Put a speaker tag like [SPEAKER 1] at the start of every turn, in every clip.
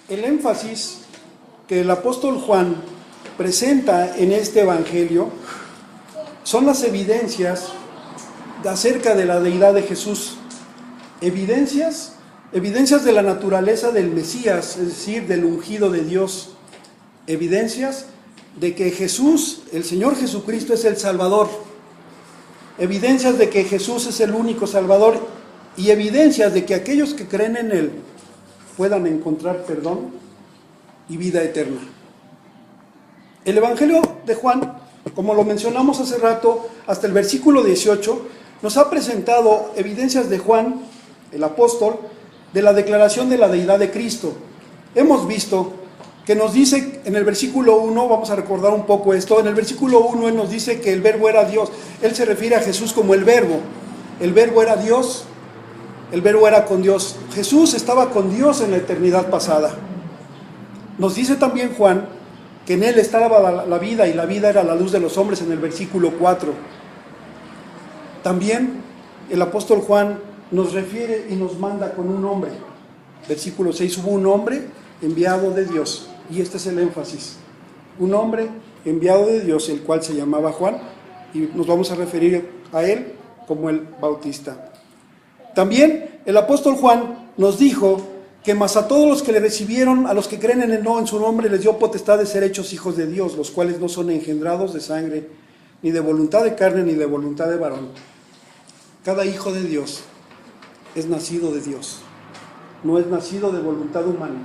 [SPEAKER 1] El énfasis que el apóstol Juan presenta en este evangelio son las evidencias acerca de la deidad de Jesús. Evidencias de la naturaleza del Mesías, es decir, del ungido de Dios. Evidencias de que Jesús, el Señor Jesucristo, es el Salvador. Evidencias de que Jesús es el único Salvador y evidencias de que aquellos que creen en Él puedan encontrar perdón y vida eterna. El Evangelio de Juan, como lo mencionamos hace rato, hasta el versículo 18, nos ha presentado evidencias de Juan, el apóstol, de la declaración de la deidad de Cristo. Hemos visto que nos dice en el versículo 1, vamos a recordar un poco esto, en el versículo 1 Él nos dice que el verbo era Dios. Él se refiere a Jesús como el verbo era Dios, el verbo era con Dios. Jesús estaba con Dios en la eternidad pasada. Nos dice también Juan que en Él estaba la vida y la vida era la luz de los hombres en el versículo 4. También el apóstol Juan nos refiere y nos manda con un hombre. Versículo 6, hubo un hombre enviado de Dios, y este es el énfasis, un hombre enviado de Dios, el cual se llamaba Juan, y nos vamos a referir a él como el Bautista. También el apóstol Juan nos dijo que mas a todos los que le recibieron, a los que creen en su nombre, les dio potestad de ser hechos hijos de Dios, los cuales no son engendrados de sangre, ni de voluntad de carne, ni de voluntad de varón. Cada hijo de Dios es nacido de Dios, no es nacido de voluntad humana,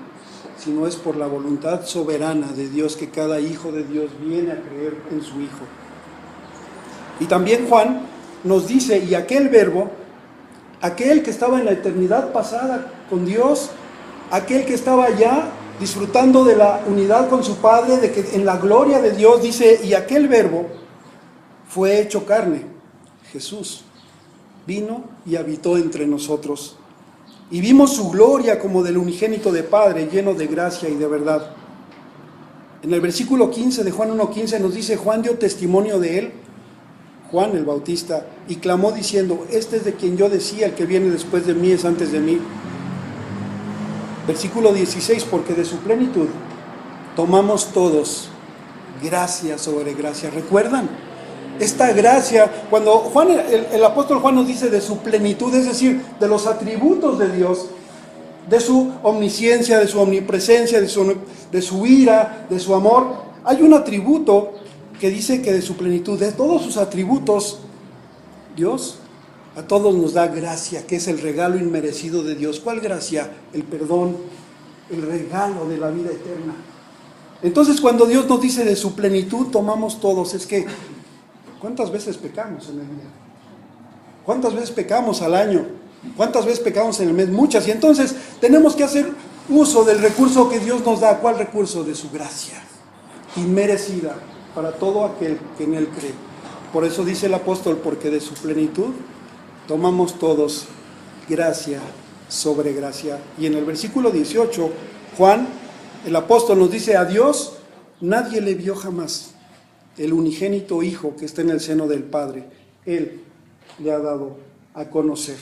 [SPEAKER 1] sino es por la voluntad soberana de Dios que cada hijo de Dios viene a creer en su Hijo. Y también Juan nos dice, y aquel verbo, aquel que estaba en la eternidad pasada con Dios, aquel que estaba ya disfrutando de la unidad con su Padre, de que en la gloria de Dios, dice, y aquel verbo fue hecho carne, Jesús, vino y habitó entre nosotros. Y vimos su gloria como del unigénito de Padre, lleno de gracia y de verdad. En el versículo 15 de Juan 1:15 nos dice, Juan dio testimonio de él, Juan el Bautista, y clamó diciendo, este es de quien yo decía, el que viene después de mí es antes de mí. Versículo 16, porque de su plenitud tomamos todos gracia sobre gracia. ¿Recuerdan? Esta gracia, cuando Juan, el apóstol Juan nos dice de su plenitud, es decir, de los atributos de Dios, de su omnisciencia, de su omnipresencia, de su ira, de su amor, hay un atributo que dice que de su plenitud, de todos sus atributos, Dios a todos nos da gracia, que es el regalo inmerecido de Dios. ¿Cuál gracia? El perdón, el regalo de la vida eterna. Entonces, cuando Dios nos dice de su plenitud, tomamos todos, es que ¿cuántas veces pecamos en el día? ¿Cuántas veces pecamos al año? ¿Cuántas veces pecamos en el mes? Muchas. Y entonces tenemos que hacer uso del recurso que Dios nos da. ¿Cuál recurso? De su gracia inmerecida para todo aquel que en Él cree. Por eso dice el apóstol, porque de su plenitud tomamos todos gracia sobre gracia. Y en el versículo 18, Juan, el apóstol, nos dice, a Dios nadie le vio jamás. El unigénito Hijo que está en el seno del Padre, Él le ha dado a conocer.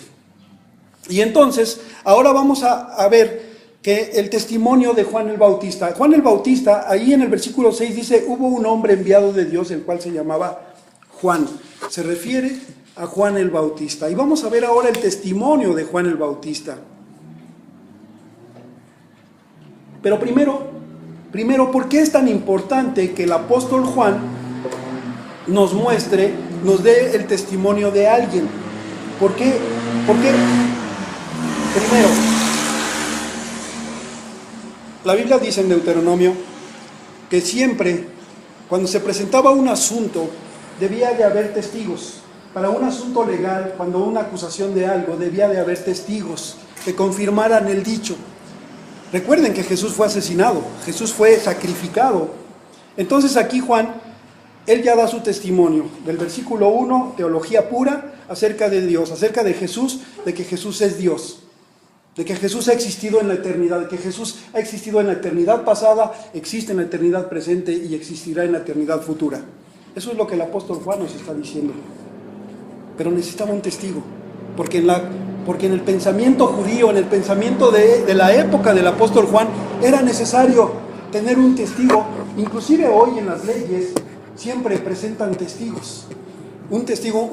[SPEAKER 1] Y entonces, ahora vamos a ver que el testimonio de Juan el Bautista. Juan el Bautista, ahí en el versículo 6 dice, hubo un hombre enviado de Dios, el cual se llamaba Juan. Se refiere a Juan el Bautista. Y vamos a ver ahora el testimonio de Juan el Bautista. Pero primero, ¿por qué es tan importante que el apóstol Juan nos dé el testimonio de alguien? ¿Por qué? Porque, primero, la Biblia dice en Deuteronomio que siempre, cuando se presentaba un asunto, debía de haber testigos. Para un asunto legal, cuando una acusación de algo, debía de haber testigos que confirmaran el dicho. Recuerden que Jesús fue asesinado, Jesús fue sacrificado. Entonces aquí Juan, él ya da su testimonio, del versículo 1, teología pura, acerca de Dios, acerca de Jesús, de que Jesús es Dios, de que Jesús ha existido en la eternidad, de que Jesús ha existido en la eternidad pasada, existe en la eternidad presente y existirá en la eternidad futura. Eso es lo que el apóstol Juan nos está diciendo. Pero necesitaba un testigo, porque en el pensamiento judío, en el pensamiento de la época del apóstol Juan, Era necesario tener un testigo. Inclusive hoy en las leyes siempre presentan testigos. Un testigo,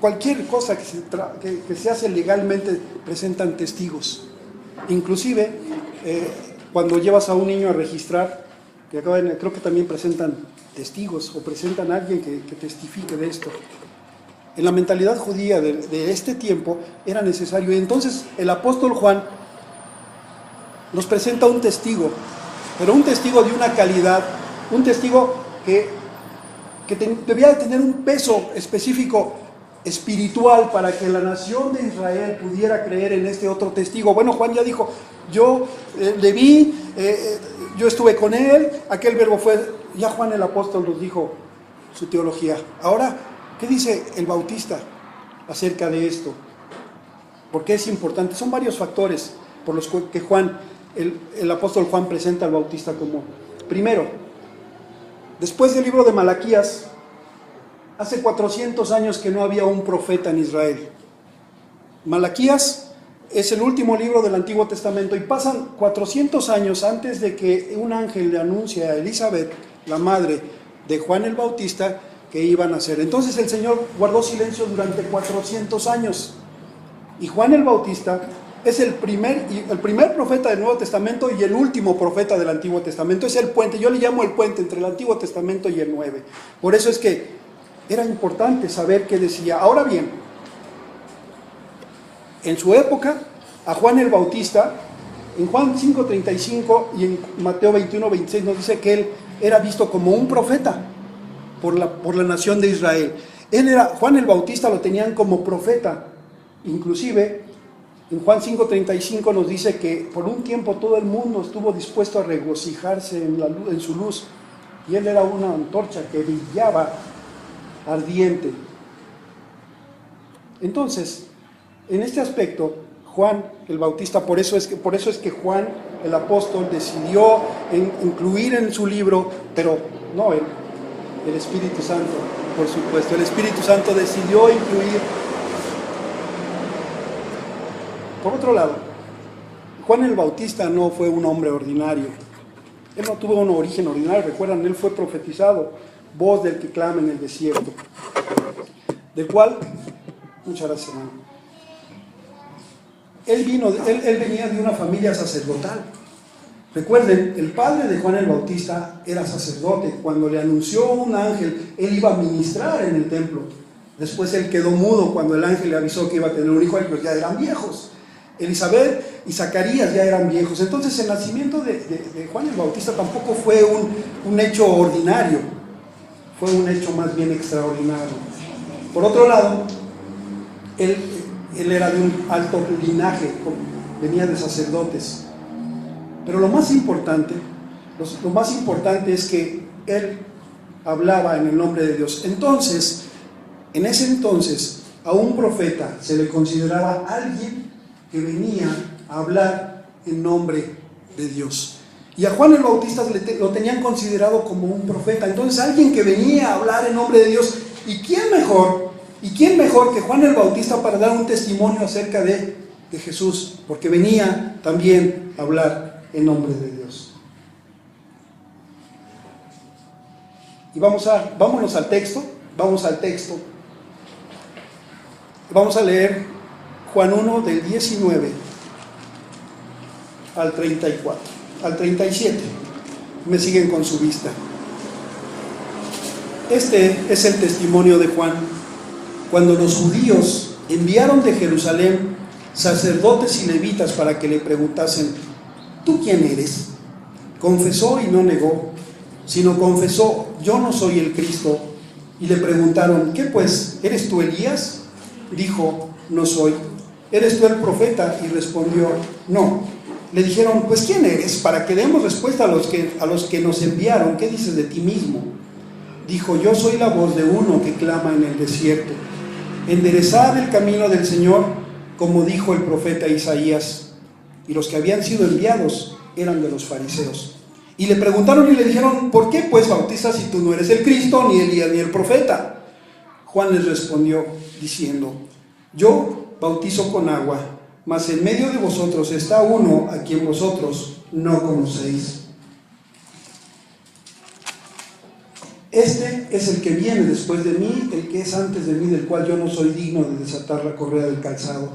[SPEAKER 1] cualquier cosa que se hace legalmente presentan testigos. Inclusive cuando llevas a un niño a registrar, creo que también presentan testigos o presentan a alguien que testifique de esto. En la mentalidad judía de este tiempo era necesario. Y entonces el apóstol Juan nos presenta un testigo, pero un testigo de una calidad, un testigo que debía tener un peso específico espiritual para que la nación de Israel pudiera creer en este otro testigo. Bueno, Juan ya dijo, yo le vi, yo estuve con él, aquel verbo fue, ya Juan el apóstol nos dijo su teología. Ahora, ¿qué dice el Bautista acerca de esto? ¿Por qué es importante? Son varios factores por los que Juan, el apóstol Juan presenta al Bautista como, primero, después del libro de Malaquías, hace 400 años que no había un profeta en Israel. Malaquías es el último libro del Antiguo Testamento y pasan 400 años antes de que un ángel le anuncie a Elizabeth, la madre de Juan el Bautista, que iba a nacer. Entonces el Señor guardó silencio durante 400 años. Y Juan el Bautista es el primer profeta del Nuevo Testamento y el último profeta del Antiguo Testamento. Es el puente, yo le llamo el puente entre el Antiguo Testamento y el Nuevo. Por eso es que era importante saber qué decía. Ahora bien, en su época, a Juan el Bautista, en Juan 5:35 y en Mateo 21:26 nos dice que él era visto como un profeta por la nación de Israel. Juan el Bautista lo tenían como profeta. Inclusive, en Juan 5:35 nos dice que por un tiempo todo el mundo estuvo dispuesto a regocijarse en su luz. Y él era una antorcha que brillaba ardiente. Entonces, en este aspecto, Juan el Bautista, por eso es que Juan el apóstol decidió incluir en su libro, pero no el Espíritu Santo, por supuesto, el Espíritu Santo decidió incluir. Por otro lado, Juan el Bautista no fue un hombre ordinario. Él no tuvo un origen ordinario. Recuerdan, él fue profetizado, voz del que clama en el desierto, del cual, muchas gracias, hermano. Él venía de una familia sacerdotal. Recuerden, el padre de Juan el Bautista era sacerdote. Cuando le anunció un ángel, él iba a ministrar en el templo. Después él quedó mudo cuando el ángel le avisó que iba a tener un hijo, ellos ya eran viejos. Elizabeth y Zacarías ya eran viejos. Entonces el nacimiento de Juan el Bautista tampoco fue un hecho ordinario, fue un hecho más bien extraordinario. Por otro lado, él era de un alto linaje, venía de sacerdotes. Pero lo más importante es que él hablaba en el nombre de Dios. Entonces, en ese entonces, a un profeta se le consideraba alguien que venía a hablar en nombre de Dios. Y a Juan el Bautista lo tenían considerado como un profeta. Entonces, alguien que venía a hablar en nombre de Dios. ¿Y quién mejor que Juan el Bautista para dar un testimonio acerca de Jesús? Porque venía también a hablar en nombre de Dios. Y vámonos al texto. Vamos al texto. Vamos a leer Juan 1 del 19 al 34, al 37. Me siguen con su vista. Este es el testimonio de Juan. Cuando los judíos enviaron de Jerusalén sacerdotes y levitas para que le preguntasen: ¿tú quién eres? Confesó y no negó, sino confesó: yo no soy el Cristo. Y le preguntaron: ¿qué pues? ¿Eres tú Elías? Dijo: no soy. ¿Eres tú el profeta? Y respondió: no. Le dijeron: pues ¿quién eres? Para que demos respuesta a los que nos enviaron. ¿Qué dices de ti mismo? Dijo: yo soy la voz de uno que clama en el desierto. Enderezad el camino del Señor, como dijo el profeta Isaías. Y los que habían sido enviados eran de los fariseos. Y le preguntaron y le dijeron: ¿por qué pues bautizas si tú no eres el Cristo, ni Elías, ni el profeta? Juan les respondió diciendo: yo bautizo con agua, mas en medio de vosotros está uno a quien vosotros no conocéis. Este es el que viene después de mí, el que es antes de mí, del cual yo no soy digno de desatar la correa del calzado.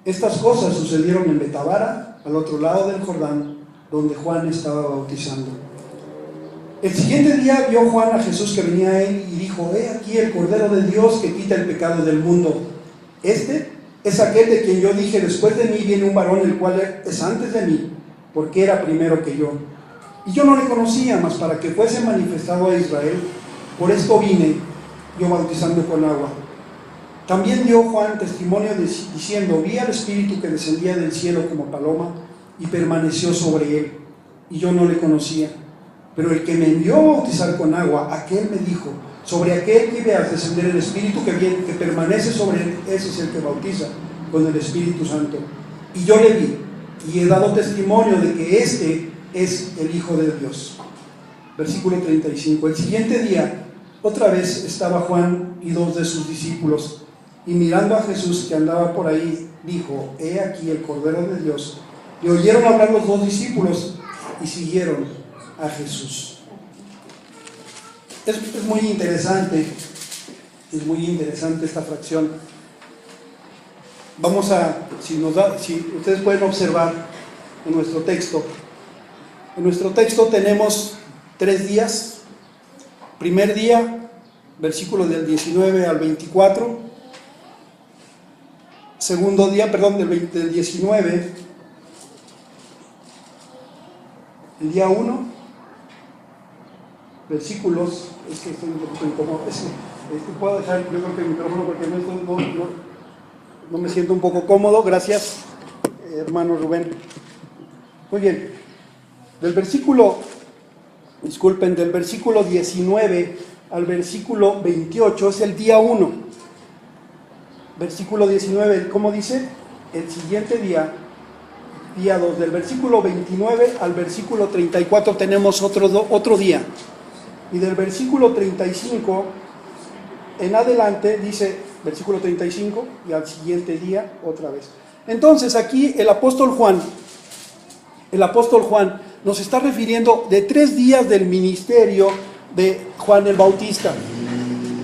[SPEAKER 1] Estas cosas sucedieron en Betabara, al otro lado del Jordán, donde Juan estaba bautizando. El siguiente día vio Juan a Jesús que venía a él y dijo: he aquí el Cordero de Dios que quita el pecado del mundo. Este es aquel de quien yo dije: después de mí viene un varón el cual es antes de mí, porque era primero que yo. Y yo no le conocía, mas para que fuese manifestado a Israel, por esto vine yo bautizando con agua. También dio Juan testimonio diciendo: vi al Espíritu que descendía del cielo como paloma y permaneció sobre él, y yo no le conocía. Pero el que me envió a bautizar con agua, aquel me dijo: sobre aquel que veas descender el Espíritu que permanece sobre él, ese es el que bautiza con el Espíritu Santo. Y yo le vi, y he dado testimonio de que este es el Hijo de Dios. Versículo 35. El siguiente día, otra vez estaba Juan y dos de sus discípulos, y mirando a Jesús que andaba por ahí, dijo: he aquí el Cordero de Dios. Y oyeron hablar los dos discípulos y siguieron a Jesús. Es muy interesante esta fracción. Vamos a, si ustedes pueden observar en nuestro texto. En nuestro texto tenemos 3 días. Primer día, versículos del 19 al 24. Segundo día, del 19. El día 1, versículos, es que estoy un poquito incómodo, puedo dejar yo creo que el micrófono porque no me siento un poco cómodo. Gracias, hermano Rubén. Muy bien, del versículo 19 al versículo 28 es el día 1. Versículo 19, ¿cómo dice? El siguiente día, día 2, del versículo 29 al versículo 34 tenemos otro día. Y del versículo 35 en adelante dice, versículo 35, y al siguiente día otra vez. Entonces aquí el apóstol Juan nos está refiriendo de 3 días del ministerio de Juan el Bautista.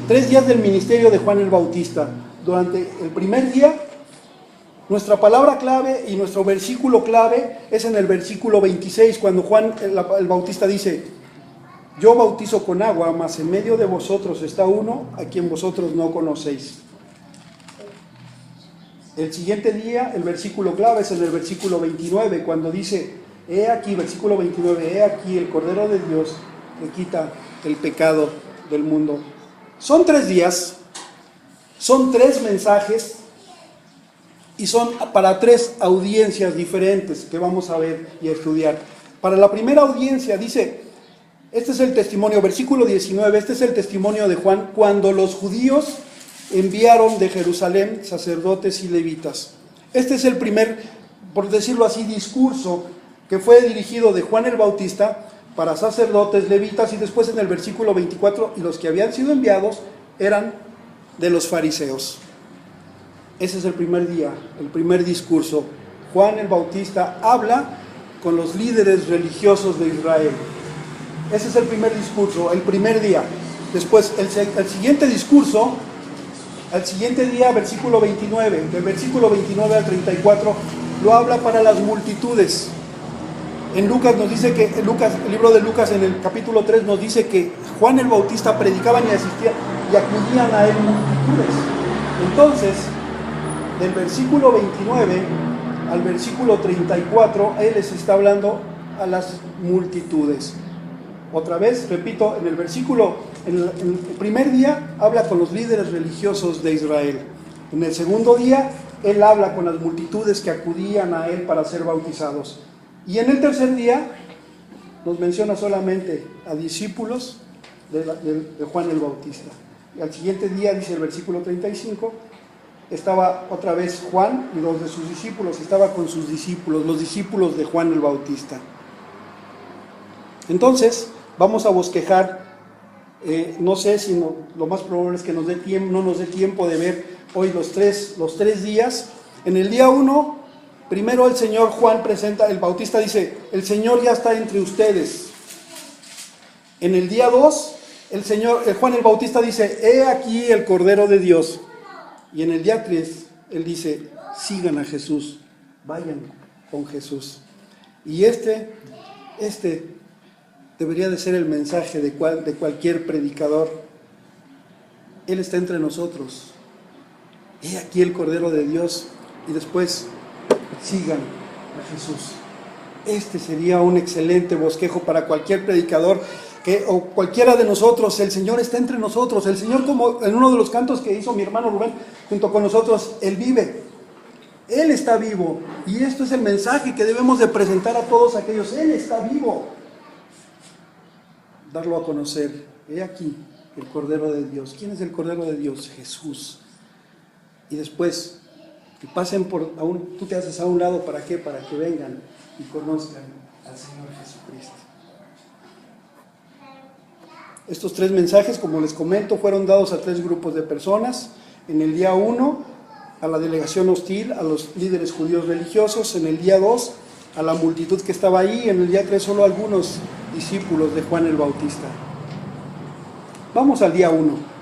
[SPEAKER 1] 3 días del ministerio de Juan el Bautista. Durante el primer día, nuestra palabra clave y nuestro versículo clave es en el versículo 26, cuando Juan el Bautista dice: yo bautizo con agua, mas en medio de vosotros está uno a quien vosotros no conocéis. El siguiente día, el versículo clave es en el versículo 29, cuando dice: he aquí, versículo 29, he aquí el Cordero de Dios que quita el pecado del mundo. Son 3 días, son 3 mensajes, y son para 3 audiencias diferentes que vamos a ver y a estudiar. Para la primera audiencia dice, este es el testimonio, versículo 19, este es el testimonio de Juan cuando los judíos enviaron de Jerusalén sacerdotes y levitas. Este es el primer, por decirlo así, discurso que fue dirigido de Juan el Bautista para sacerdotes, levitas, y después en el versículo 24, y los que habían sido enviados eran de los fariseos. Ese es el primer día, el primer discurso. Juan el Bautista habla con los líderes religiosos de Israel. Ese es el primer discurso, el primer día. Después, el siguiente discurso, al siguiente día, versículo 29, del versículo 29 al 34, lo habla para las multitudes. En Lucas nos dice que, el libro de Lucas en el capítulo 3 nos dice que Juan el Bautista predicaban y asistían y acudían a él multitudes. Entonces, del versículo 29 al versículo 34, él les está hablando a las multitudes. Otra vez, repito, en el primer día habla con los líderes religiosos de Israel. En el segundo día, él habla con las multitudes que acudían a él para ser bautizados. Y en el tercer día, nos menciona solamente a discípulos de Juan el Bautista. Y al siguiente día, dice el versículo 35, estaba otra vez Juan y 2 de sus discípulos, estaba con sus discípulos, los discípulos de Juan el Bautista. Entonces, vamos a bosquejar, no sé si lo más probable es que no nos dé tiempo de ver hoy los tres días. En el día 1 Primero el Señor Juan presenta, el Bautista dice, el Señor ya está entre ustedes. En el día 2, Juan el Bautista dice, he aquí el Cordero de Dios. Y en el día 3, él dice, sigan a Jesús, vayan con Jesús. Y este debería de ser el mensaje de cualquier predicador. Él está entre nosotros. He aquí el Cordero de Dios. Y después, sigan a Jesús. Este sería un excelente bosquejo para cualquier predicador o cualquiera de nosotros. El Señor está entre nosotros. El Señor, como en uno de los cantos que hizo mi hermano Rubén junto con nosotros, Él vive. Él está vivo. Y esto es el mensaje que debemos de presentar a todos aquellos. Él está vivo. Darlo a conocer. He aquí el Cordero de Dios. ¿Quién es el Cordero de Dios? Jesús. Y después, que pasen tú te haces a un lado, ¿para qué? Para que vengan y conozcan al Señor Jesucristo. Estos 3 mensajes, como les comento, fueron dados a 3 grupos de personas. En el día 1, a la delegación hostil, a los líderes judíos religiosos. En el día 2, a la multitud que estaba ahí. En el día 3, solo algunos discípulos de Juan el Bautista. Vamos al día 1.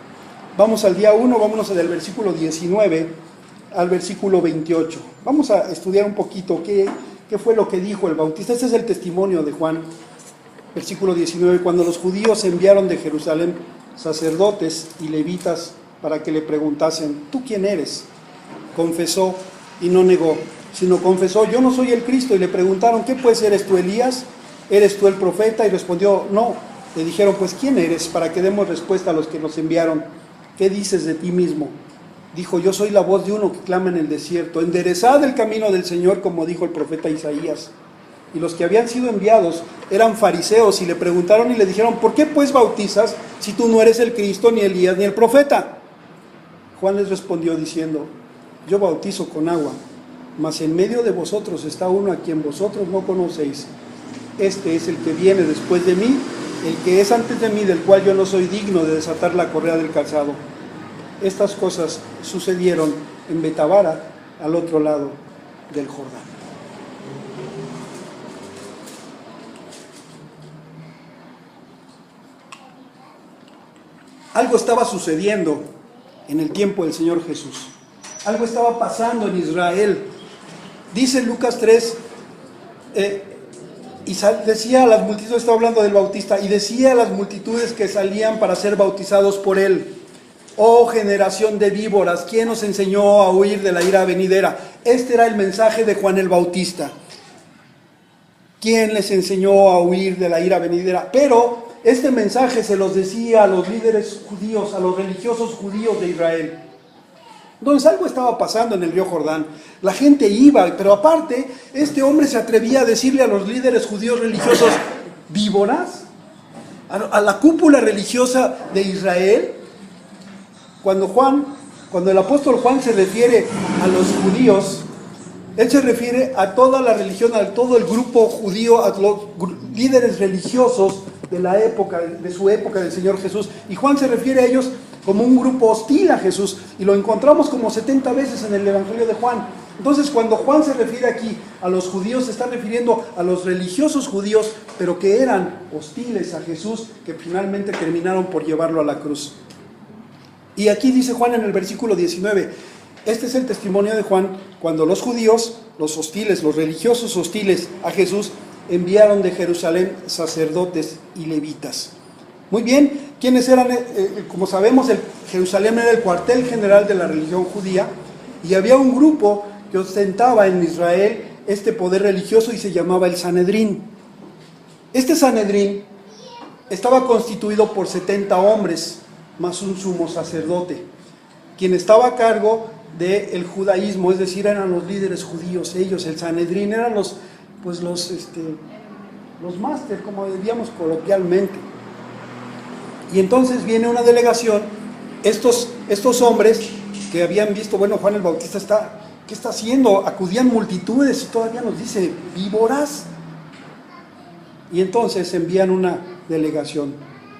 [SPEAKER 1] Vámonos del versículo 19 al versículo 28. Vamos a estudiar un poquito qué fue lo que dijo el Bautista. Este es el testimonio de Juan. Versículo 19, cuando los judíos enviaron de Jerusalén sacerdotes y levitas para que le preguntasen, ¿tú quién eres? Confesó y no negó, sino confesó, yo no soy el Cristo. Y le preguntaron, ¿qué pues eres tú, Elías? ¿Eres tú el profeta? Y respondió, no. Le dijeron, pues ¿quién eres? Para que demos respuesta a los que nos enviaron. ¿Qué dices de ti mismo? Dijo, yo soy la voz de uno que clama en el desierto, enderezad el camino del Señor, como dijo el profeta Isaías. Y los que habían sido enviados eran fariseos y le preguntaron y le dijeron, ¿por qué pues bautizas si tú no eres el Cristo, ni Elías, ni el profeta? Juan les respondió diciendo, yo bautizo con agua, mas en medio de vosotros está uno a quien vosotros no conocéis. Este es el que viene después de mí, el que es antes de mí, del cual yo no soy digno de desatar la correa del calzado. Estas cosas sucedieron en Betabara, al otro lado del Jordán. Algo estaba sucediendo en el tiempo del Señor Jesús. Algo estaba pasando en Israel. Dice Lucas 3, y decía a las multitudes, estaba hablando del Bautista, y decía a las multitudes que salían para ser bautizados por él, oh generación de víboras, ¿quién os enseñó a huir de la ira venidera? Este era el mensaje de Juan el Bautista. ¿Quién les enseñó a huir de la ira venidera? Pero este mensaje se los decía a los líderes judíos, a los religiosos judíos de Israel. Entonces algo estaba pasando en el río Jordán. La gente iba, pero aparte, este hombre se atrevía a decirle a los líderes judíos religiosos, víboras, a la cúpula religiosa de Israel. Cuando el apóstol Juan se refiere a los judíos, él se refiere a toda la religión, a todo el grupo judío, a los líderes religiosos de la época, de su época del Señor Jesús. Y Juan se refiere a ellos como un grupo hostil a Jesús, y lo encontramos como 70 veces en el Evangelio de Juan. Entonces, cuando Juan se refiere aquí a los judíos, se está refiriendo a los religiosos judíos, pero que eran hostiles a Jesús, que finalmente terminaron por llevarlo a la cruz. Y aquí dice Juan en el versículo 19, este es el testimonio de Juan, cuando los judíos, los hostiles, los religiosos hostiles a Jesús, enviaron de Jerusalén sacerdotes y levitas. Muy bien, ¿quiénes eran? Como sabemos, Jerusalén era el cuartel general de la religión judía, y había un grupo que ostentaba en Israel este poder religioso y se llamaba el Sanedrín. Este Sanedrín estaba constituido por 70 hombres, más un sumo sacerdote, quien estaba a cargo del judaísmo, es decir, eran los líderes judíos, ellos, el Sanedrín, eran los máster, como diríamos coloquialmente. Y entonces viene una delegación, estos hombres que habían visto, bueno, Juan el Bautista ¿qué está haciendo? Acudían multitudes y todavía nos dice, víboras. Y entonces envían una delegación,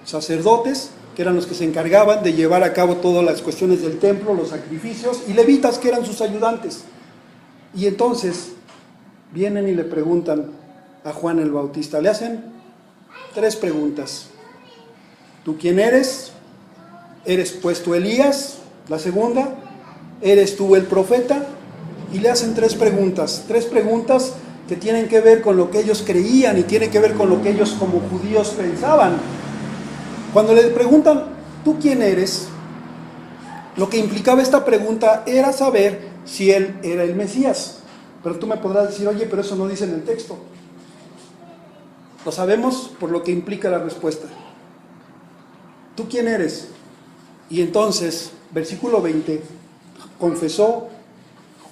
[SPEAKER 1] sacerdotes, que eran los que se encargaban de llevar a cabo todas las cuestiones del templo, los sacrificios, y levitas, que eran sus ayudantes. Y entonces vienen y le preguntan a Juan el Bautista, le hacen 3 preguntas. ¿Tú quién eres? ¿Eres pues tú Elías? La segunda, ¿eres tú el profeta? Y le hacen 3 preguntas que tienen que ver con lo que ellos creían y tienen que ver con lo que ellos como judíos pensaban. Cuando le preguntan, ¿tú quién eres? Lo que implicaba esta pregunta era saber si él era el Mesías. Pero tú me podrás decir, oye, pero eso no dice en el texto. Lo sabemos por lo que implica la respuesta. ¿Tú quién eres? Y entonces, versículo 20, confesó,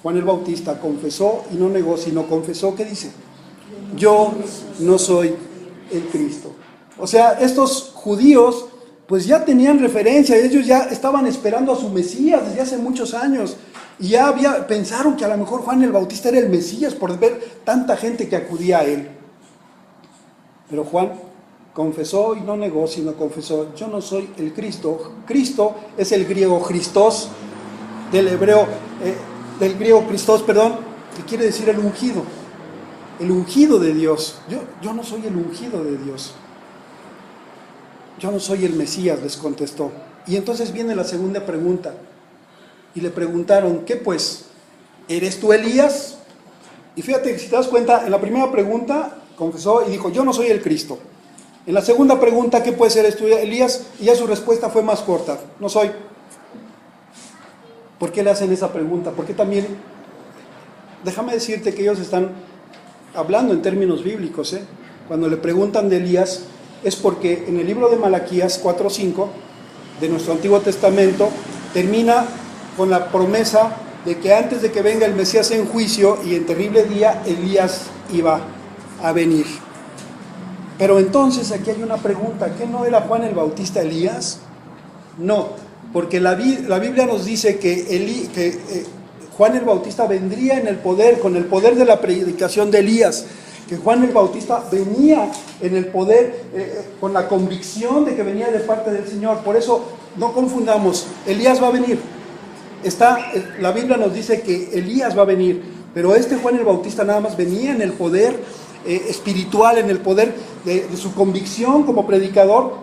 [SPEAKER 1] Juan el Bautista confesó y no negó, sino confesó, ¿qué dice? Yo no soy el Cristo. O sea, estos judíos pues ya tenían referencia, ellos ya estaban esperando a su Mesías desde hace muchos años y ya pensaron que a lo mejor Juan el Bautista era el Mesías por ver tanta gente que acudía a él. Pero Juan confesó y no negó, sino confesó, yo no soy el Cristo. Cristo es el griego Christos, del griego Christos, que quiere decir el ungido de Dios. Yo no soy el ungido de Dios. Yo no soy el Mesías, les contestó. Y entonces viene la segunda pregunta. Y le preguntaron, ¿qué pues? ¿Eres tú Elías? Y fíjate que si te das cuenta, en la primera pregunta confesó y dijo, yo no soy el Cristo. En la segunda pregunta, ¿qué pues eres tú Elías? Y ya su respuesta fue más corta, no soy. ¿Por qué le hacen esa pregunta? Porque también, déjame decirte que ellos están hablando en términos bíblicos, Cuando le preguntan de Elías, es porque en el libro de Malaquías 4:5 de nuestro Antiguo Testamento termina con la promesa de que antes de que venga el Mesías en juicio y en terrible día, Elías iba a venir. Pero entonces aquí hay una pregunta, ¿qué no era Juan el Bautista Elías? No, porque la Biblia nos dice que Juan el Bautista vendría en el poder, con el poder de la predicación de Elías, que Juan el Bautista venía en el poder, con la convicción de que venía de parte del Señor. Por eso no confundamos, Elías va a venir. La Biblia nos dice que Elías va a venir, pero Juan el Bautista nada más venía en el poder espiritual, en el poder de su convicción como predicador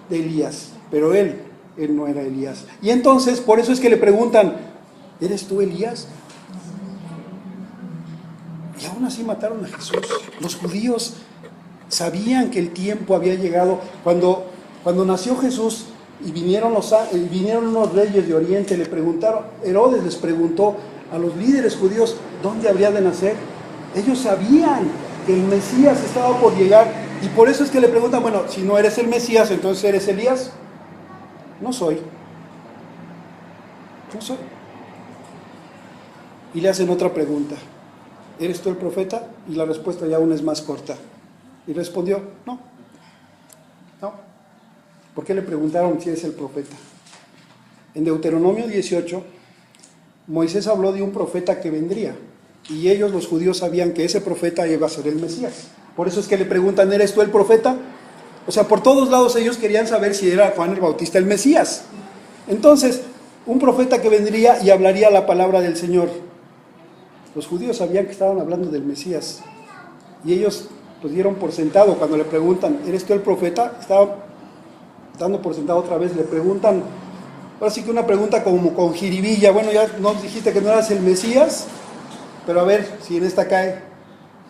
[SPEAKER 1] de Elías, pero él no era Elías. Y entonces, por eso es que le preguntan, ¿eres tú Elías? Y aún así mataron a Jesús. Los judíos sabían que el tiempo había llegado. Cuando nació Jesús y vinieron unos reyes de Oriente, Herodes les preguntó a los líderes judíos dónde habría de nacer. Ellos sabían que el Mesías estaba por llegar y por eso es que le preguntan, bueno, si no eres el Mesías, entonces ¿eres Elías? No soy. Y le hacen otra pregunta, ¿eres tú el profeta? Y la respuesta ya aún es más corta. Y respondió, no. ¿Por qué le preguntaron si es el profeta? En Deuteronomio 18, Moisés habló de un profeta que vendría. Y ellos, los judíos, sabían que ese profeta iba a ser el Mesías. Por eso es que le preguntan, ¿eres tú el profeta? O sea, por todos lados ellos querían saber si era Juan el Bautista el Mesías. Entonces, un profeta que vendría y hablaría la palabra del Señor. Los judíos sabían que estaban hablando del Mesías. Y ellos pues dieron por sentado cuando le preguntan, ¿eres tú el profeta? Estaban dando por sentado otra vez, le preguntan, ahora sí que una pregunta como con jiribilla, bueno, ya nos dijiste que no eras el Mesías, pero a ver si en esta cae,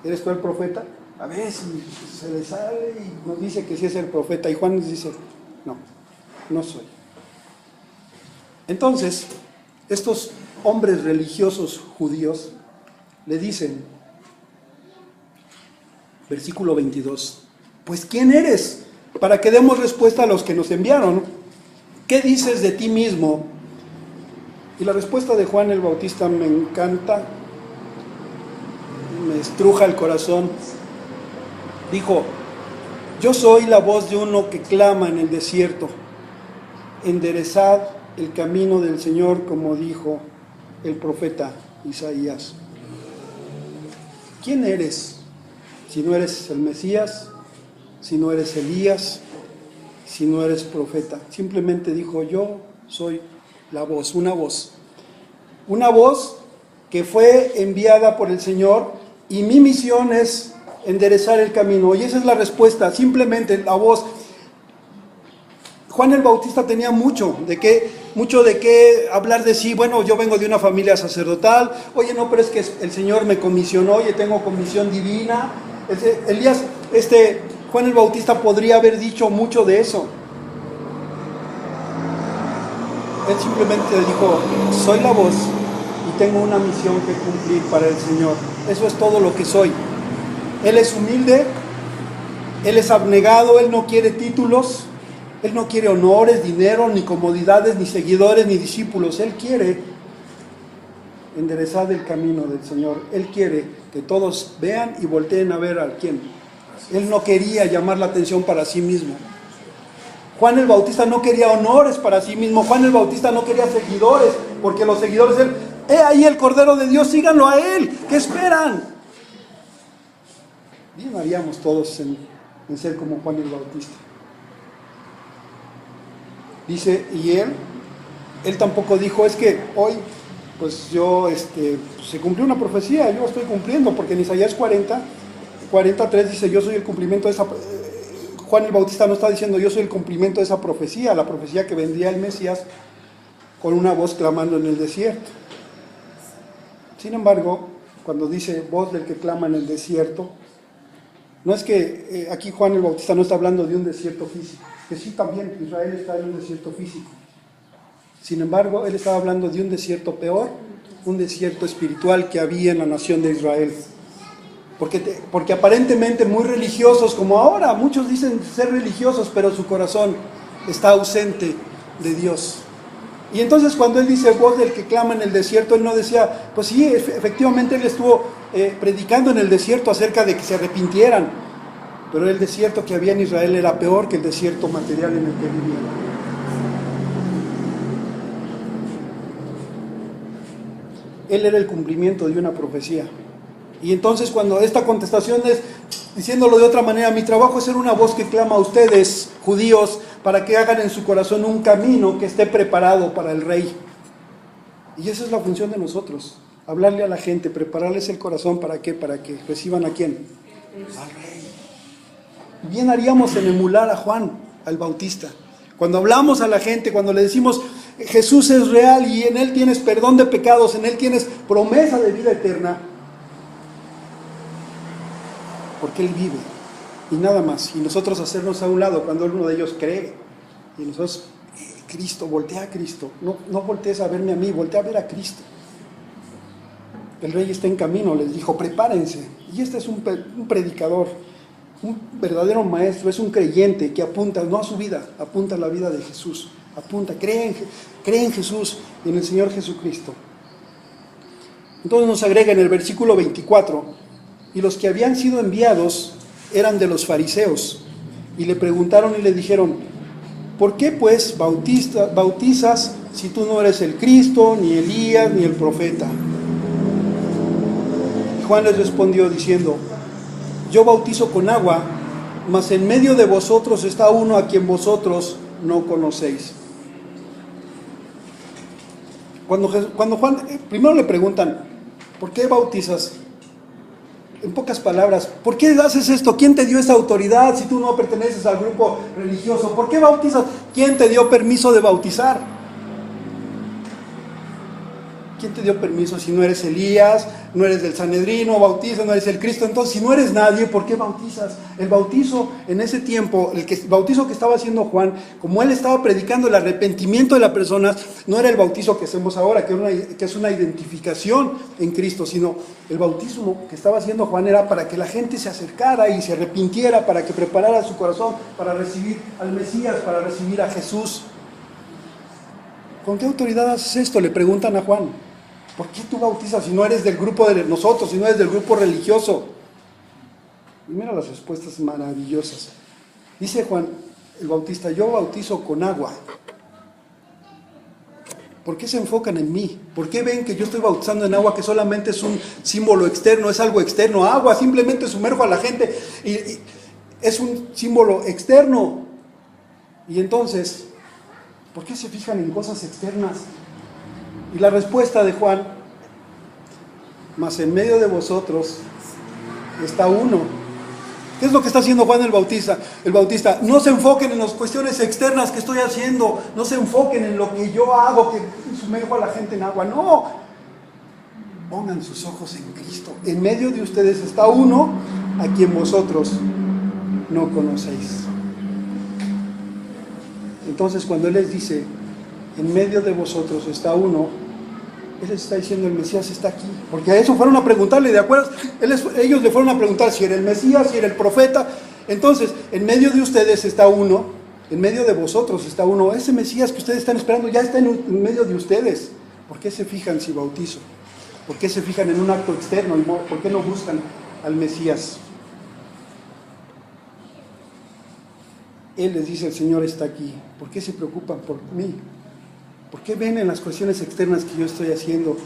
[SPEAKER 1] ¿eres tú el profeta? A ver si se le sale y nos dice que sí es el profeta, y Juan nos dice, no soy. Entonces, estos hombres religiosos judíos le dicen, versículo 22, pues ¿quién eres? Para que demos respuesta a los que nos enviaron. ¿Qué dices de ti mismo? Y la respuesta de Juan el Bautista me encanta, me estruja el corazón. Dijo, yo soy la voz de uno que clama en el desierto, enderezad el camino del Señor, como dijo el profeta Isaías. ¿Quién eres? Si no eres el Mesías, si no eres Elías, si no eres profeta. Simplemente dijo, yo soy la voz, una voz que fue enviada por el Señor Y mi misión es enderezar el camino. Y esa es la respuesta, simplemente la voz. Juan el Bautista tenía mucho de qué hablar de sí. Bueno, yo vengo de una familia sacerdotal. Oye, no, pero es que el Señor me comisionó. Oye, tengo comisión divina. Juan el Bautista podría haber dicho mucho de eso. Él simplemente dijo, soy la voz y tengo una misión que cumplir para el Señor. Eso es todo lo que soy. Él es humilde, él es abnegado, él no quiere títulos, él no quiere honores, dinero, ni comodidades, ni seguidores, ni discípulos. Él quiere enderezar el camino del Señor. Él quiere que todos vean y volteen a ver a quién. Él no quería llamar la atención para sí mismo. Juan el Bautista no quería honores para sí mismo. Juan el Bautista no quería seguidores, porque los seguidores, he ahí el Cordero de Dios, síganlo a él. ¿Qué esperan? Bien haríamos todos en ser como Juan el Bautista. Dice, y él tampoco dijo, es que hoy, pues yo, se cumplió una profecía, yo estoy cumpliendo, porque en Isaías 43 dice, yo soy el cumplimiento de esa. Juan el Bautista no está diciendo, yo soy el cumplimiento de esa profecía, la profecía que vendría el Mesías con una voz clamando en el desierto. Sin embargo, cuando dice voz del que clama en el desierto, no es que aquí Juan el Bautista no está hablando de un desierto físico, que sí también Israel está en un desierto físico. Sin embargo, él estaba hablando de un desierto peor, un desierto espiritual que había en la nación de Israel. Porque aparentemente muy religiosos, como ahora, muchos dicen ser religiosos, pero su corazón está ausente de Dios. Y entonces cuando él dice voz del que clama en el desierto, él no decía, pues sí, efectivamente él estuvo predicando en el desierto acerca de que se arrepintieran, pero el desierto que había en Israel era peor que el desierto material en el que vivían. Él era el cumplimiento de una profecía. Y entonces cuando esta contestación es, diciéndolo de otra manera, mi trabajo es ser una voz que clama a ustedes, judíos, para que hagan en su corazón un camino que esté preparado para el rey. Y esa es la función de nosotros, hablarle a la gente, prepararles el corazón, ¿para qué? Para que reciban ¿a quién? Al rey. Bien haríamos en emular a Juan, al Bautista. Cuando hablamos a la gente, cuando le decimos, Jesús es real y en Él tienes perdón de pecados, en Él tienes promesa de vida eterna, porque Él vive y nada más, y nosotros hacernos a un lado cuando uno de ellos cree, y nosotros, Cristo, voltea a Cristo, no voltees a verme a mí, voltea a ver a Cristo. El rey está en camino, les dijo, prepárense. Y este es un predicador, un verdadero maestro, es un creyente que apunta no a su vida, apunta a la vida de Jesús, cree en Jesús y en el Señor Jesucristo. Entonces nos agrega en el versículo 24, y los que habían sido enviados eran de los fariseos, y le preguntaron y le dijeron, ¿por qué pues bautizas si tú no eres el Cristo, ni Elías, ni el profeta? Y Juan les respondió diciendo, yo bautizo con agua, mas en medio de vosotros está uno a quien vosotros no conocéis. Cuando Juan, primero le preguntan, ¿por qué bautizas? En pocas palabras, ¿por qué haces esto? ¿Quién te dio esa autoridad si tú no perteneces al grupo religioso? ¿Por qué bautizas? ¿Quién te dio permiso de bautizar? ¿Quién te dio permiso si no eres Elías, no eres del Sanedrín, no bautizas, no eres el Cristo? Entonces, si no eres nadie, ¿por qué bautizas? El bautizo en ese tiempo, el bautizo que estaba haciendo Juan, como él estaba predicando el arrepentimiento de las personas, no era el bautizo que hacemos ahora, que es una identificación en Cristo, sino el bautismo que estaba haciendo Juan era para que la gente se acercara y se arrepintiera, para que preparara su corazón para recibir al Mesías, para recibir a Jesús. ¿Con qué autoridad haces esto? Le preguntan a Juan. ¿Por qué tú bautizas si no eres del grupo de nosotros, si no eres del grupo religioso? Y mira las respuestas maravillosas. Dice Juan el Bautista, yo bautizo con agua. ¿Por qué se enfocan en mí? ¿Por qué ven que yo estoy bautizando en agua, que solamente es un símbolo externo, es algo externo? Agua, simplemente sumerjo a la gente y es un símbolo externo. Y entonces, ¿por qué se fijan en cosas externas? Y la respuesta de Juan, mas en medio de vosotros está uno. ¿Qué es lo que está haciendo Juan el Bautista? El Bautista, no se enfoquen en las cuestiones externas que estoy haciendo, no se enfoquen en lo que yo hago, que sumerjo a la gente en agua, no. Pongan sus ojos en Cristo. En medio de ustedes está uno a quien vosotros no conocéis. Entonces cuando Él les dice, en medio de vosotros está uno, Él les está diciendo, el Mesías está aquí. Porque a eso fueron a preguntarle, ¿de acuerdo? Ellos le fueron a preguntar si era el Mesías, si era el profeta. Entonces, en medio de ustedes está uno, en medio de vosotros está uno. Ese Mesías que ustedes están esperando ya está en medio de ustedes. ¿Por qué se fijan si bautizo? ¿Por qué se fijan en un acto externo? ¿Por qué no buscan al Mesías? Él les dice, el Señor está aquí. ¿Por qué se preocupan por mí? ¿Por qué ven en las cuestiones externas que yo estoy haciendo?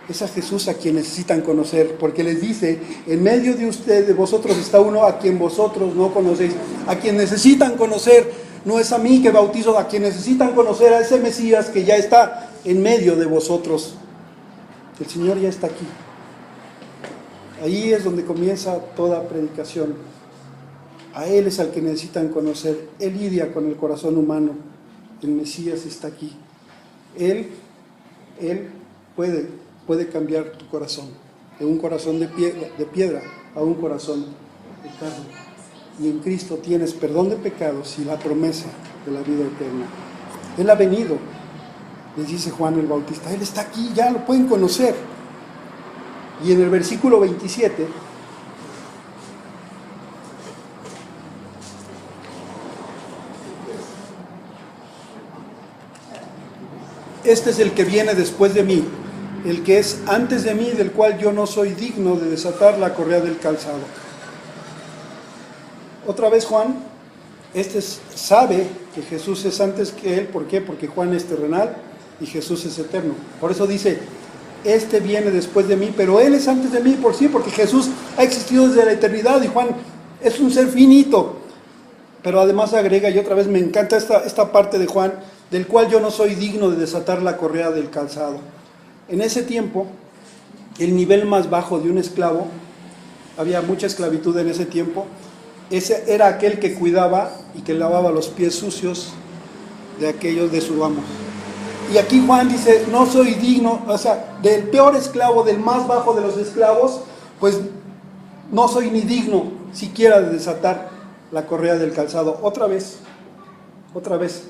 [SPEAKER 1] Es a Jesús a quien necesitan conocer, porque les dice, en medio de ustedes, de vosotros está uno a quien vosotros no conocéis, a quien necesitan conocer. No es a mí que bautizo, a quien necesitan conocer, a ese Mesías que ya está en medio de vosotros. El Señor ya está aquí. Ahí es donde comienza toda predicación. A Él es al que necesitan conocer. Él lidia con el corazón humano. El Mesías está aquí. Él puede cambiar tu corazón, de un corazón de piedra a un corazón de carne. Y en Cristo tienes perdón de pecados y la promesa de la vida eterna. Él ha venido, les dice Juan el Bautista, Él está aquí, ya lo pueden conocer. Y en el versículo 27, este es el que viene después de mí, el que es antes de mí, del cual yo no soy digno de desatar la correa del calzado. Otra vez Juan, sabe que Jesús es antes que él. ¿Por qué? Porque Juan es terrenal y Jesús es eterno. Por eso dice, este viene después de mí, pero él es antes de mí, porque Jesús ha existido desde la eternidad y Juan es un ser finito. Pero además agrega, y otra vez me encanta esta parte de Juan, del cual yo no soy digno de desatar la correa del calzado. En ese tiempo, el nivel más bajo de un esclavo, había mucha esclavitud en ese tiempo, ese era aquel que cuidaba y que lavaba los pies sucios de aquellos de su amo. Y aquí Juan dice, no soy digno, o sea, del peor esclavo, del más bajo de los esclavos, pues no soy ni digno siquiera de desatar la correa del calzado. Otra vez,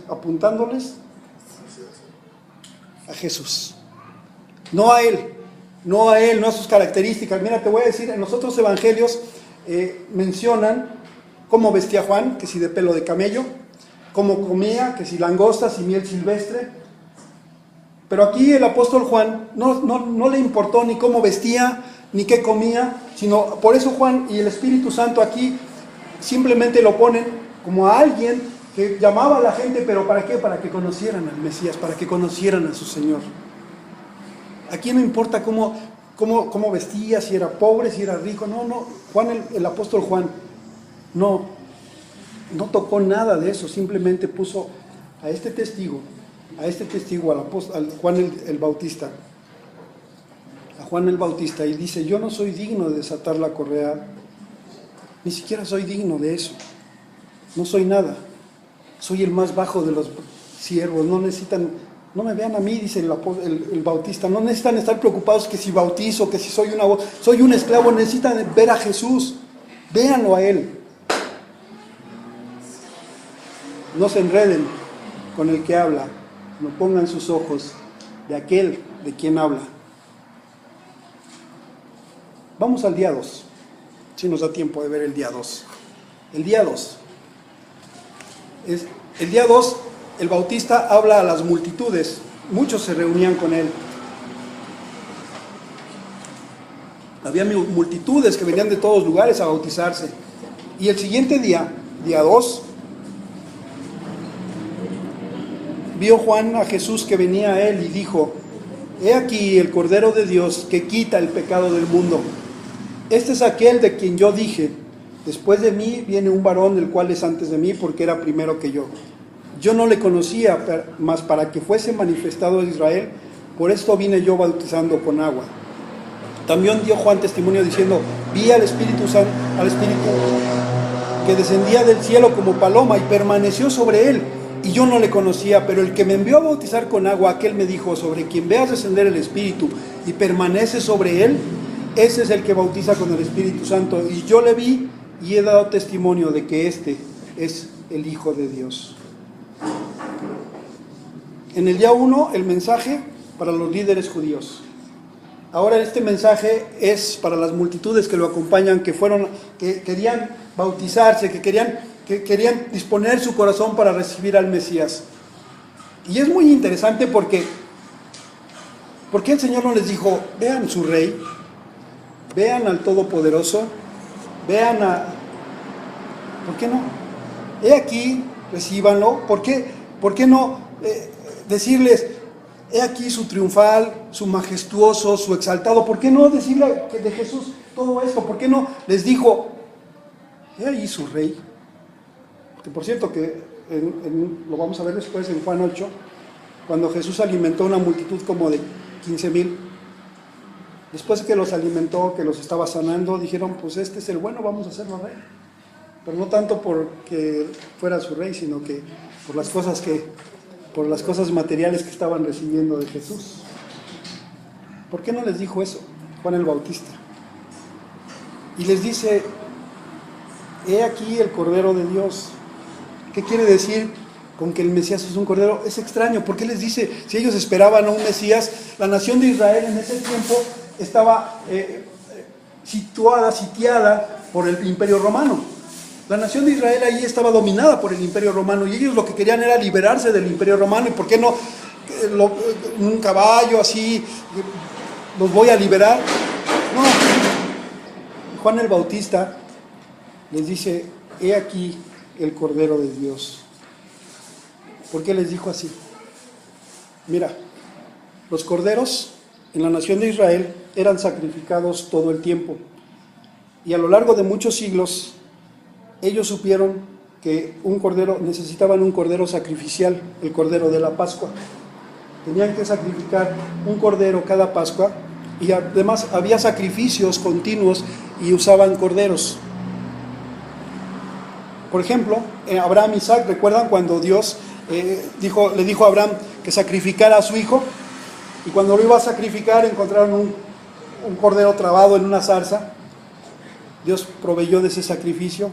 [SPEAKER 1] apuntándoles a Jesús. No a Él, no a sus características. Mira, te voy a decir, en los otros evangelios mencionan cómo vestía Juan, que si de pelo de camello, cómo comía, que si langostas y miel silvestre. Pero aquí el apóstol Juan no le importó ni cómo vestía, ni qué comía, sino por eso Juan y el Espíritu Santo aquí simplemente lo ponen como a alguien que llamaba a la gente, pero ¿para qué? Para que conocieran al Mesías, para que conocieran a su Señor. Aquí no importa cómo vestía, si era pobre, si era rico, no, Juan, el apóstol Juan, no tocó nada de eso, simplemente puso a este testigo, al Juan el Bautista, a Juan el Bautista, y dice, yo no soy digno de desatar la correa, ni siquiera soy digno de eso, no soy nada, soy el más bajo de los siervos, no me vean a mí, dice el Bautista, no necesitan estar preocupados que si bautizo, que si soy un esclavo, necesitan ver a Jesús, véanlo a Él. No se enreden con el que habla, no pongan sus ojos de aquel de quien habla. Vamos al día 2, si nos da tiempo de ver el día 2. El día 2. El día 2, el Bautista habla a las multitudes, muchos se reunían con él. Había multitudes que venían de todos lugares a bautizarse. Y el siguiente día, día 2, vio Juan a Jesús que venía a él y dijo, he aquí el Cordero de Dios que quita el pecado del mundo. Este es aquel de quien yo dije, después de mí viene un varón el cual es antes de mí porque era primero que yo. Yo no le conocía, mas para que fuese manifestado a Israel, por esto vine yo bautizando con agua. También dio Juan testimonio diciendo, vi al Espíritu Santo, al Espíritu que descendía del cielo como paloma y permaneció sobre él. Y yo no le conocía, pero el que me envió a bautizar con agua, aquel me dijo, sobre quien veas descender el Espíritu y permanece sobre él, ese es el que bautiza con el Espíritu Santo. Y yo le vi y he dado testimonio de que este es el Hijo de Dios. En el día 1, el mensaje para los líderes judíos. Ahora este mensaje es para las multitudes que lo acompañan, que querían bautizarse, que querían disponer su corazón para recibir al Mesías. Y es muy interesante porque el Señor no les dijo, vean su rey, vean al Todopoderoso, vean a... ¿Por qué no? He aquí, recíbanlo. ¿Por qué no decirles, he aquí su triunfal, su majestuoso, su exaltado? ¿Por qué no decirle de Jesús todo esto? ¿Por qué no les dijo, he ahí su rey? Que por cierto que lo vamos a ver después en Juan 8, cuando Jesús alimentó una multitud como de 15,000. Después que los alimentó, que los estaba sanando, dijeron, pues este es el bueno, vamos a hacerlo rey. Pero no tanto porque fuera su rey, sino que por las cosas materiales que estaban recibiendo de Jesús. ¿Por qué no les dijo eso Juan el Bautista? Y les dice, he aquí el Cordero de Dios. ¿Qué quiere decir con que el Mesías es un Cordero? Es extraño. ¿Por qué les dice? Si ellos esperaban a un Mesías, la nación de Israel en ese tiempo estaba sitiada por el Imperio Romano. La nación de Israel ahí estaba dominada por el Imperio Romano y ellos lo que querían era liberarse del Imperio Romano. ¿Y por qué no un caballo así, los voy a liberar? No. Juan el Bautista les dice, he aquí el Cordero de Dios. ¿Por qué les dijo así? Mira, los corderos en la nación de Israel eran sacrificados todo el tiempo. Y a lo largo de muchos siglos, ellos supieron que necesitaban un cordero sacrificial, el cordero de la Pascua. Tenían que sacrificar un cordero cada Pascua y además había sacrificios continuos y usaban corderos. Por ejemplo, Abraham y Isaac, ¿recuerdan cuando Dios le dijo a Abraham que sacrificara a su hijo? Y cuando lo iba a sacrificar encontraron un cordero trabado en una zarza. Dios proveyó de ese sacrificio.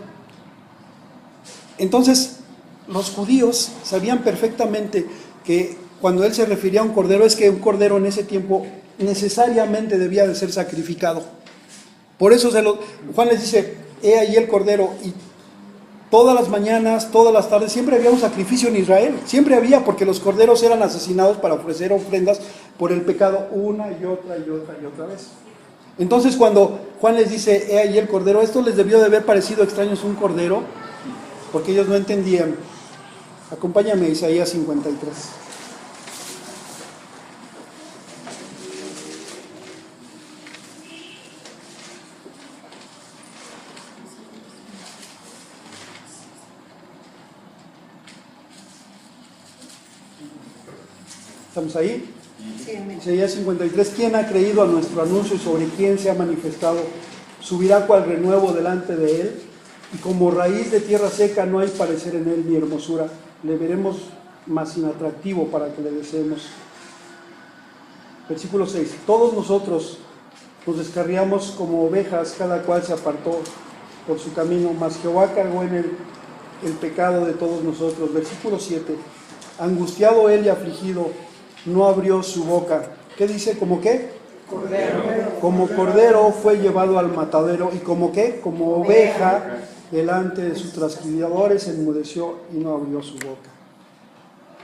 [SPEAKER 1] Entonces, los judíos sabían perfectamente que cuando él se refería a un cordero, es que un cordero en ese tiempo necesariamente debía de ser sacrificado. Por eso Juan les dice, he ahí el cordero. Y todas las mañanas, todas las tardes, siempre había un sacrificio en Israel. Siempre había, porque los corderos eran asesinados para ofrecer ofrendas por el pecado una y otra y otra y otra vez. Entonces, cuando Juan les dice, he ahí el cordero, esto les debió de haber parecido extraño, es un cordero, porque ellos no entendían. Acompáñame a Isaías 53. ¿Estamos ahí? Sí. Isaías 53. ¿Quién ha creído a nuestro anuncio y sobre quién se ha manifestado? Subirá cual renuevo delante de él, y como raíz de tierra seca no hay parecer en él ni hermosura. Le veremos más inatractivo para que le deseemos. Versículo 6. Todos nosotros nos descarriamos como ovejas, cada cual se apartó por su camino, mas Jehová cargó en él el pecado de todos nosotros. Versículo 7. Angustiado él y afligido, no abrió su boca. ¿Qué dice? ¿Cómo qué?
[SPEAKER 2] Cordero.
[SPEAKER 1] Como cordero fue llevado al matadero, y como qué? Como oveja delante de sus trasquiladores enmudeció y no abrió su boca.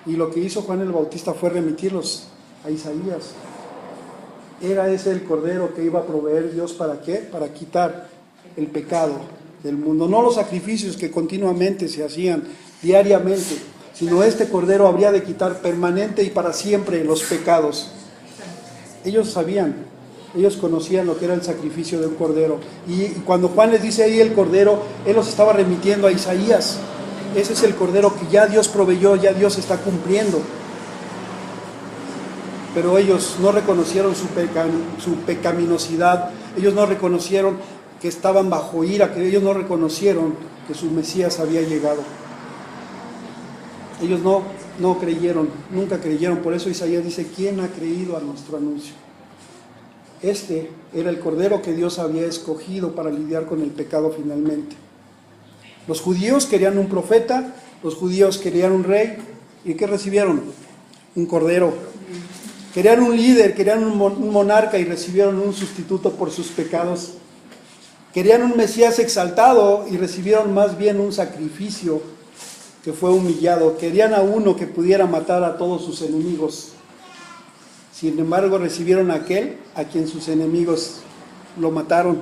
[SPEAKER 1] Y lo que hizo Juan el Bautista fue remitirlos a Isaías. Era ese el cordero que iba a proveer Dios, ¿para qué? Para quitar el pecado del mundo. No los sacrificios que continuamente se hacían diariamente, sino este cordero habría de quitar permanente y para siempre los pecados. Ellos sabían, ellos conocían lo que era el sacrificio de un cordero. Y cuando Juan les dice ahí el cordero, él los estaba remitiendo a Isaías. Ese es el cordero que ya Dios proveyó, ya Dios está cumpliendo. pero ellos no reconocieron su pecaminosidad, ellos no reconocieron que estaban bajo ira, que ellos no reconocieron que su Mesías había llegado. Ellos no creyeron, nunca creyeron. Por eso Isaías dice: ¿quién ha creído a nuestro anuncio? Este era el Cordero que Dios había escogido para lidiar con el pecado finalmente. Los judíos querían un profeta, los judíos querían un rey. ¿Y qué recibieron? Un Cordero. Querían un líder, querían un monarca, y recibieron un sustituto por sus pecados. Querían un Mesías exaltado y recibieron más bien un sacrificio que fue humillado. Querían a uno que pudiera matar a todos sus enemigos. Sin embargo, recibieron a aquel a quien sus enemigos lo mataron.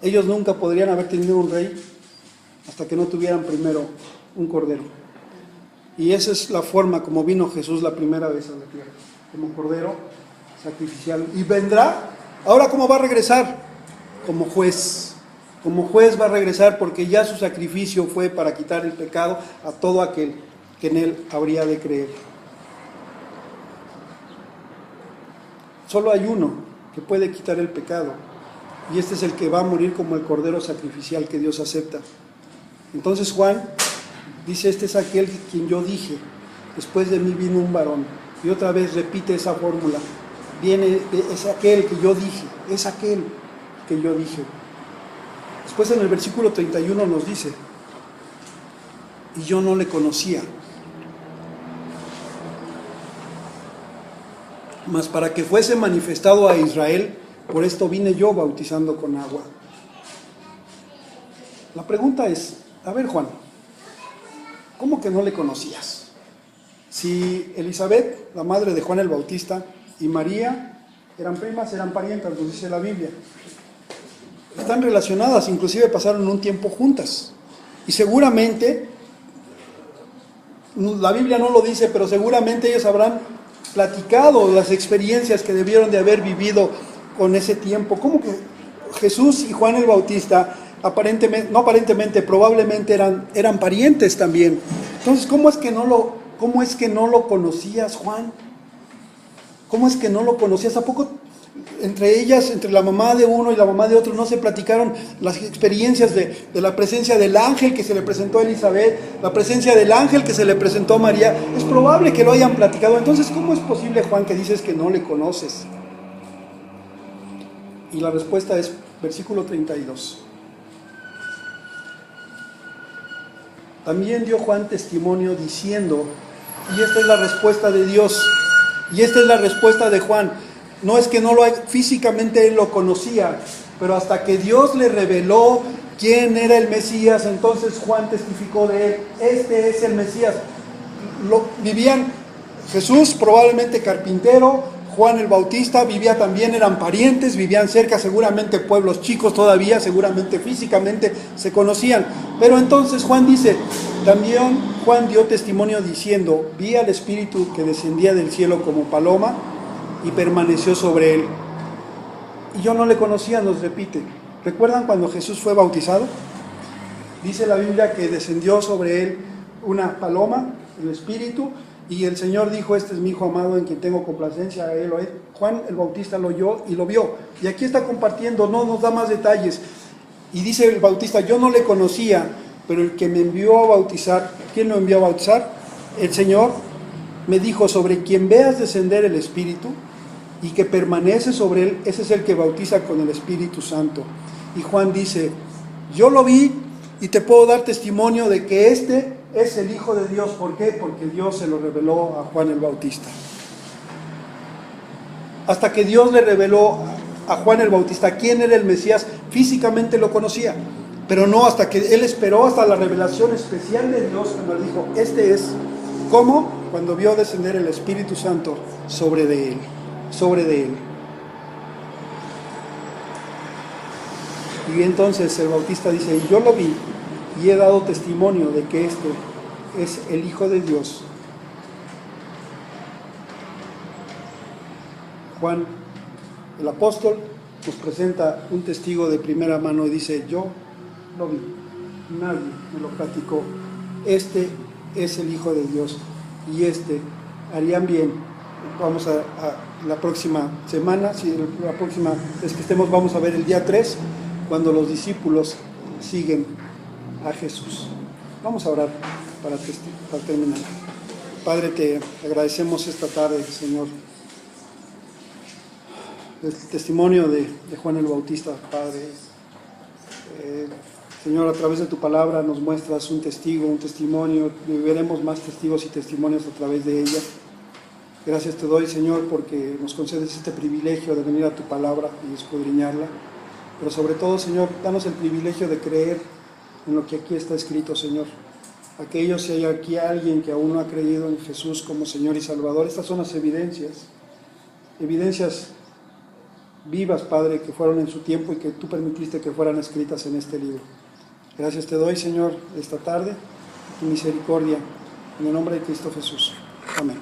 [SPEAKER 1] Ellos nunca podrían haber tenido un rey hasta que no tuvieran primero un Cordero. Y esa es la forma como vino Jesús la primera vez a la tierra, como Cordero sacrificial. Y vendrá, ahora ¿cómo va a regresar? Como juez. Como juez va a regresar, porque ya su sacrificio fue para quitar el pecado a todo aquel que en él habría de creer. Solo hay uno que puede quitar el pecado, y este es el que va a morir como el Cordero sacrificial que Dios acepta. Entonces Juan dice: este es aquel quien yo dije, después de mí vino un varón. Y otra vez repite esa fórmula: es aquel que yo dije, es aquel que yo dije. Después en el versículo 31 nos dice: y yo no le conocía, mas para que fuese manifestado a Israel, por esto vine yo bautizando con agua. La pregunta es: a ver, Juan, ¿cómo que no le conocías? Si Elizabeth, la madre de Juan el Bautista, y María eran primas, eran parientas, nos dice la Biblia. Están relacionadas, inclusive pasaron un tiempo juntas. Y seguramente, la Biblia no lo dice, pero seguramente ellos habrán platicado las experiencias que debieron de haber vivido con ese tiempo. ¿Cómo que Jesús y Juan el Bautista, probablemente eran parientes también? Entonces, ¿cómo es que no lo conocías, Juan? ¿Cómo es que no lo conocías? ¿A poco entre ellas, entre la mamá de uno y la mamá de otro, no se platicaron las experiencias de la presencia del ángel que se le presentó a Elizabeth, la presencia del ángel que se le presentó a María? Es probable que lo hayan platicado. Entonces, ¿cómo es posible, Juan, que dices que no le conoces? Y la respuesta es versículo 32. También dio Juan testimonio diciendo, y esta es la respuesta de Dios, y esta es la respuesta de Juan: no es que físicamente él lo conocía, pero hasta que Dios le reveló quién era el Mesías, entonces Juan testificó de él: este es el Mesías. Vivían Jesús, probablemente carpintero, Juan el Bautista vivía también, eran parientes, vivían cerca, seguramente pueblos chicos todavía, seguramente físicamente se conocían. Pero entonces Juan dice, también Juan dio testimonio diciendo: vi al Espíritu que descendía del cielo como paloma y permaneció sobre él. Y yo no le conocía, nos repite. ¿Recuerdan cuando Jesús fue bautizado? Dice la Biblia que descendió sobre él una paloma, el Espíritu, y el Señor dijo: este es mi Hijo amado en quien tengo complacencia, a él o él. Juan el Bautista lo oyó y lo vio. Y aquí está compartiendo, no nos da más detalles. Y dice el Bautista: yo no le conocía, pero el que me envió a bautizar, ¿quién lo envió a bautizar? El Señor me dijo: sobre quien veas descender el Espíritu y que permanece sobre él, ese es el que bautiza con el Espíritu Santo. Y Juan dice: yo lo vi y te puedo dar testimonio de que este es el Hijo de Dios. ¿Por qué? Porque Dios se lo reveló a Juan el Bautista. Hasta que Dios le reveló a Juan el Bautista quién era el Mesías, físicamente lo conocía, pero no hasta que él esperó hasta la revelación especial de Dios, cuando le dijo: este es. ¿Cómo? Cuando vio descender el Espíritu Santo sobre de él. Y entonces el Bautista dice: yo lo vi y he dado testimonio de que este es el Hijo de Dios. Juan, el apóstol, nos presenta un testigo de primera mano y dice: yo lo vi, nadie me lo platicó. Este es el Hijo de Dios, y harían bien vamos a la próxima semana, si la próxima vez que estemos, vamos a ver el día 3, cuando los discípulos siguen a Jesús. Vamos a orar para terminar. Padre, te agradecemos esta tarde, Señor, el testimonio de Juan el Bautista, Padre. Señor, a través de tu palabra nos muestras un testigo, un testimonio, y veremos más testigos y testimonios a través de ella. Gracias te doy, Señor, porque nos concedes este privilegio de venir a tu palabra y escudriñarla. Pero sobre todo, Señor, danos el privilegio de creer en lo que aquí está escrito, Señor. Aquellos, si hay aquí alguien que aún no ha creído en Jesús como Señor y Salvador, estas son las evidencias vivas, Padre, que fueron en su tiempo y que tú permitiste que fueran escritas en este libro. Gracias te doy, Señor, esta tarde, tu misericordia, en el nombre de Cristo Jesús. Amén.